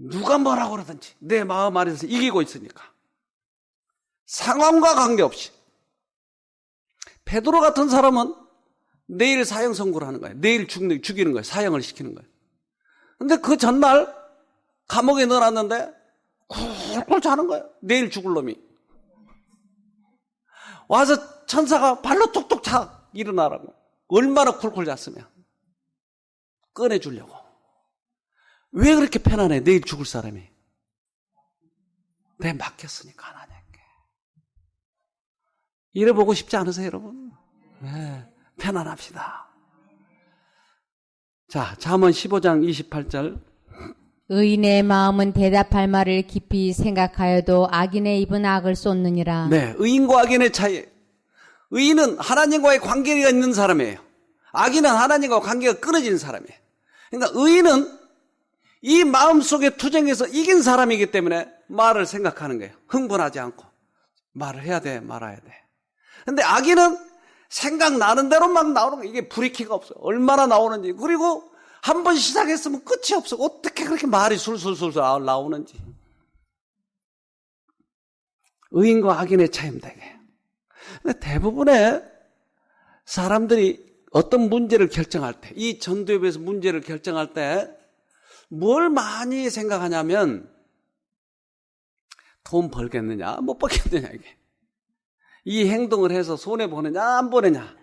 누가 뭐라고 그러든지 내 마음 안에서 이기고 있으니까. 상황과 관계없이. 베드로 같은 사람은 내일 사형 선고를 하는 거예요. 내일 죽이는 거예요. 사형을 시키는 거예요. 근데 그 전날 감옥에 넣어놨는데 쿨쿨 자는 거예요. 내일 죽을 놈이. 와서 천사가 발로 툭툭 차 일어나라고. 얼마나 쿨쿨 잤으면. 꺼내주려고. 왜 그렇게 편안해? 내일 죽을 사람이. 내 맡겼으니까 하나님께. 이래보고 싶지 않으세요, 여러분? 네, 편안합시다. 자, 잠언 15장 28절. 의인의 마음은 대답할 말을 깊이 생각하여도 악인의 입은 악을 쏟느니라. 네, 의인과 악인의 차이. 의인은 하나님과의 관계가 있는 사람이에요. 악인은 하나님과 관계가 끊어지는 사람이에요. 그러니까 의인은 이 마음속에 투쟁에서 이긴 사람이기 때문에 말을 생각하는 거예요. 흥분하지 않고. 말을 해야 돼, 말아야 돼. 근데 악인은 생각나는 대로 막 나오는 거예요. 이게 브레이크가 없어요. 얼마나 나오는지. 그리고 한 번 시작했으면 끝이 없어. 어떻게 그렇게 말이 술술술 나오는지. 의인과 악인의 차이입니다, 이게. 근데 대부분의 사람들이 어떤 문제를 결정할 때, 이 전도협에서 문제를 결정할 때, 뭘 많이 생각하냐면, 돈 벌겠느냐, 못 벌겠느냐, 이게. 이 행동을 해서 손해보느냐, 안 보느냐.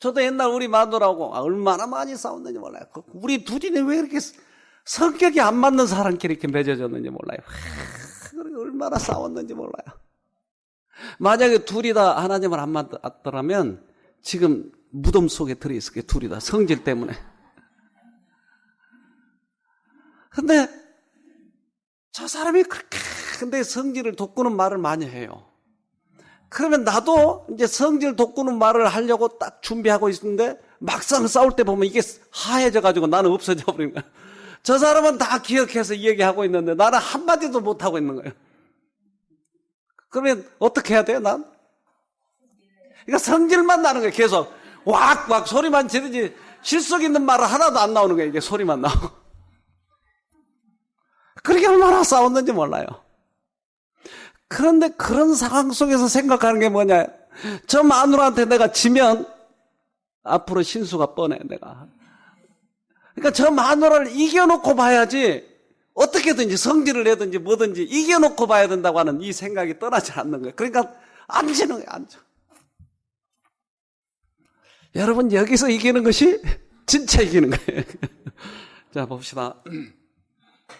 저도 옛날 우리 마누라하고 얼마나 많이 싸웠는지 몰라요. 우리 둘이는 왜 이렇게 성격이 안 맞는 사람끼리 이렇게 맺어졌는지 몰라요. 얼마나 싸웠는지 몰라요. 만약에 둘이 다 하나님을 안 맞더라면 지금 무덤 속에 들어있을 거예요. 둘이 다 성질 때문에. 근데 저 사람이 그렇게 근데 성질을 돋구는 말을 많이 해요. 그러면 나도 이제 성질 돋구는 말을 하려고 딱 준비하고 있는데 막상 싸울 때 보면 이게 하얘져가지고 나는 없어져 버린 거야. 저 사람은 다 기억해서 얘기하고 있는데 나는 한마디도 못하고 있는 거예요. 그러면 어떻게 해야 돼요, 난? 그러니까 성질만 나는 거예요, 계속. 왁왁 소리만 지르지 실속 있는 말은 하나도 안 나오는 거예요, 이게 소리만 나오고. 그렇게 얼마나 싸웠는지 몰라요. 그런데 그런 상황 속에서 생각하는 게 뭐냐. 저 마누라한테 내가 지면 앞으로 신수가 뻔해, 내가. 그러니까 저 마누라를 이겨놓고 봐야지 어떻게든지 성질을 내든지 뭐든지 이겨놓고 봐야 된다고 하는 이 생각이 떠나지 않는 거예요. 그러니까 앉는 거예요, 앉아. 여러분, 여기서 이기는 것이 진짜 이기는 거예요. 자, 봅시다.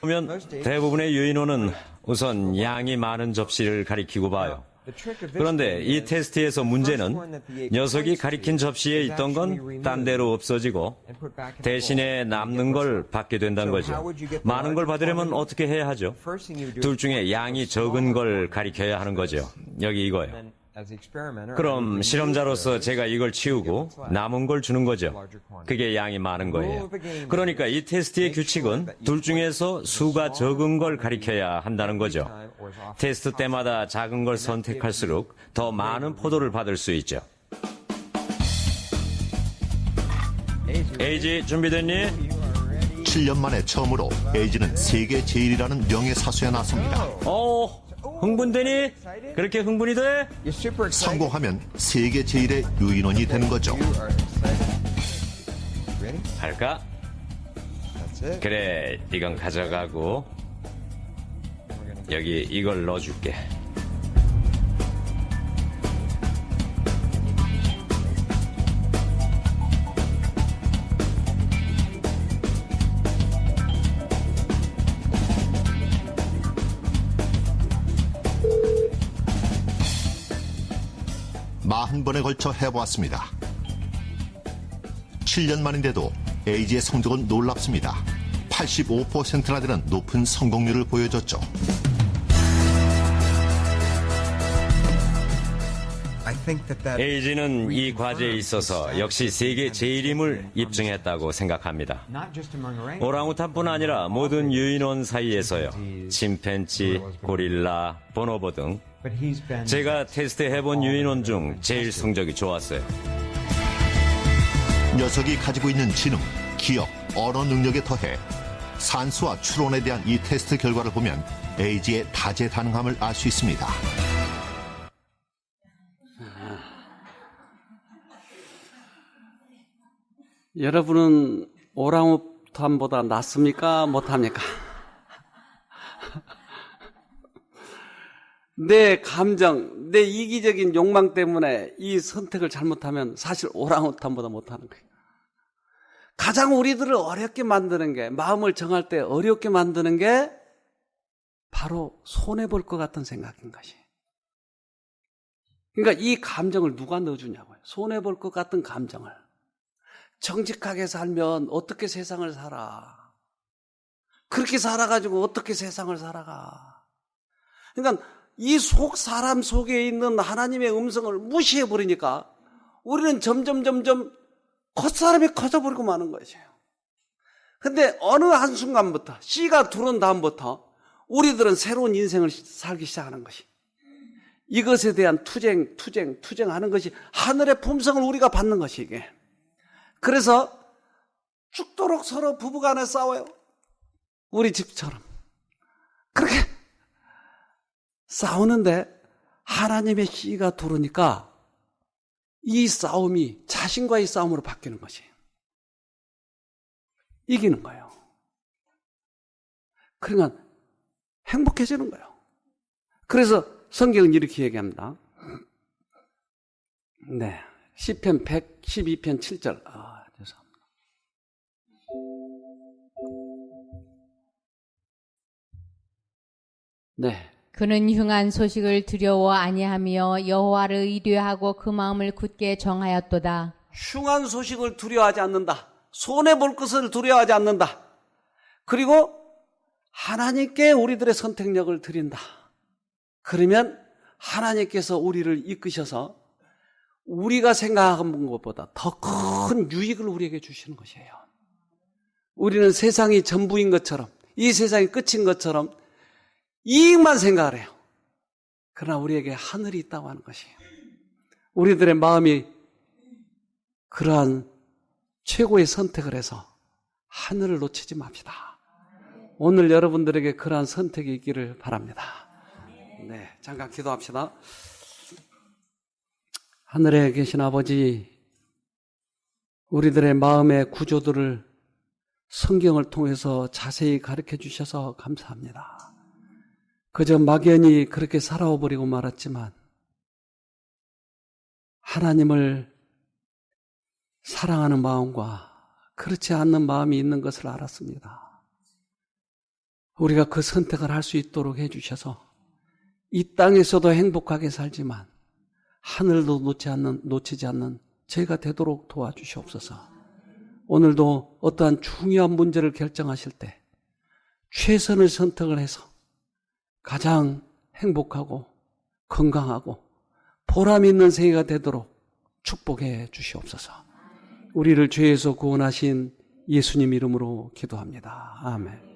보면 대부분의 유인원은 우선 양이 많은 접시를 가리키고 봐요. 그런데 이 테스트에서 문제는 녀석이 가리킨 접시에 있던 건 딴 데로 없어지고 대신에 남는 걸 받게 된다는 거죠. 많은 걸 받으려면 어떻게 해야 하죠? 둘 중에 양이 적은 걸 가리켜야 하는 거죠. 여기 이거예요. 그럼 실험자로서 제가 이걸 치우고 남은 걸 주는 거죠. 그게 양이 많은 거예요. 그러니까 이 테스트의 규칙은 둘 중에서 수가 적은 걸 가리켜야 한다는 거죠. 테스트 때마다 작은 걸 선택할수록 더 많은 포도를 받을 수 있죠. 에이지 준비됐니? 7년 만에 처음으로 에이지는 세계 제일이라는 명예사수에 나섭니다. 흥분되니? 그렇게 흥분이 돼? 성공하면 세계 제일의 유인원이 되는 거죠. 할까? 그래, 이건 가져가고 여기 이걸 넣어줄게. 한 번에 걸쳐 해보았습니다. 7년 만인데도 에이지의 성적은 놀랍습니다. 85%나 되는 높은 성공률을 보여줬죠. 에이지는 이 과제에 있어서 역시 세계 제일임을 입증했다고 생각합니다. 오랑우탄뿐 아니라 모든 유인원 사이에서요. 침팬지, 고릴라, 보노보 등 제가 테스트해본 유인원 중 제일 성적이 좋았어요. 녀석이 가지고 있는 지능, 기억, 언어 능력에 더해 산수와 추론에 대한 이 테스트 결과를 보면 에이지의 다재다능함을 알 수 있습니다. 여러분은 오랑우탄보다 낫습니까? 못합니까? 내 감정, 내 이기적인 욕망 때문에 이 선택을 잘못하면 사실 오랑우탄보다 못하는 거예요. 가장 우리들을 어렵게 만드는 게, 마음을 정할 때 어렵게 만드는 게 바로 손해볼 것 같은 생각인 것이에요. 그러니까 이 감정을 누가 넣어주냐고요. 손해볼 것 같은 감정을. 정직하게 살면 어떻게 세상을 살아? 그렇게 살아가지고 어떻게 세상을 살아가? 그러니까 이 사람 속에 있는 하나님의 음성을 무시해버리니까 우리는 점점 겉사람이 커져버리고 마는 것이에요. 근데 어느 한순간부터 씨가 들어온 다음부터 우리들은 새로운 인생을 살기 시작하는 것이, 이것에 대한 투쟁하는 것이 하늘의 품성을 우리가 받는 것이 이게. 그래서 죽도록 서로 부부간에 싸워요. 우리 집처럼. 그렇게 싸우는데 하나님의 씨가 들어오니까 이 싸움이 자신과의 싸움으로 바뀌는 것이에요. 이기는 거예요. 그러니까 행복해지는 거예요. 그래서 성경은 이렇게 얘기합니다. 네, 시편 112편 7절. 죄송합니다. 네. 그는 흉한 소식을 두려워 아니하며 여호와를 의뢰하고 그 마음을 굳게 정하였도다. 흉한 소식을 두려워하지 않는다. 손해볼 것을 두려워하지 않는다. 그리고 하나님께 우리들의 선택력을 드린다. 그러면 하나님께서 우리를 이끄셔서 우리가 생각한 것보다 더 큰 유익을 우리에게 주시는 것이에요. 우리는 세상이 전부인 것처럼, 이 세상이 끝인 것처럼 이익만 생각을 해요. 그러나 우리에게 하늘이 있다고 하는 것이에요. 우리들의 마음이 그러한 최고의 선택을 해서 하늘을 놓치지 맙시다. 오늘 여러분들에게 그러한 선택이 있기를 바랍니다. 네, 잠깐 기도합시다. 하늘에 계신 아버지, 우리들의 마음의 구조들을 성경을 통해서 자세히 가르쳐 주셔서 감사합니다. 그저 막연히 그렇게 살아와 버리고 말았지만 하나님을 사랑하는 마음과 그렇지 않는 마음이 있는 것을 알았습니다. 우리가 그 선택을 할 수 있도록 해주셔서 이 땅에서도 행복하게 살지만 하늘도 놓치지 않는 저희가 되도록 도와주시옵소서. 오늘도 어떠한 중요한 문제를 결정하실 때 최선을 선택을 해서 가장 행복하고 건강하고 보람 있는 생애가 되도록 축복해 주시옵소서. 우리를 죄에서 구원하신 예수님 이름으로 기도합니다. 아멘.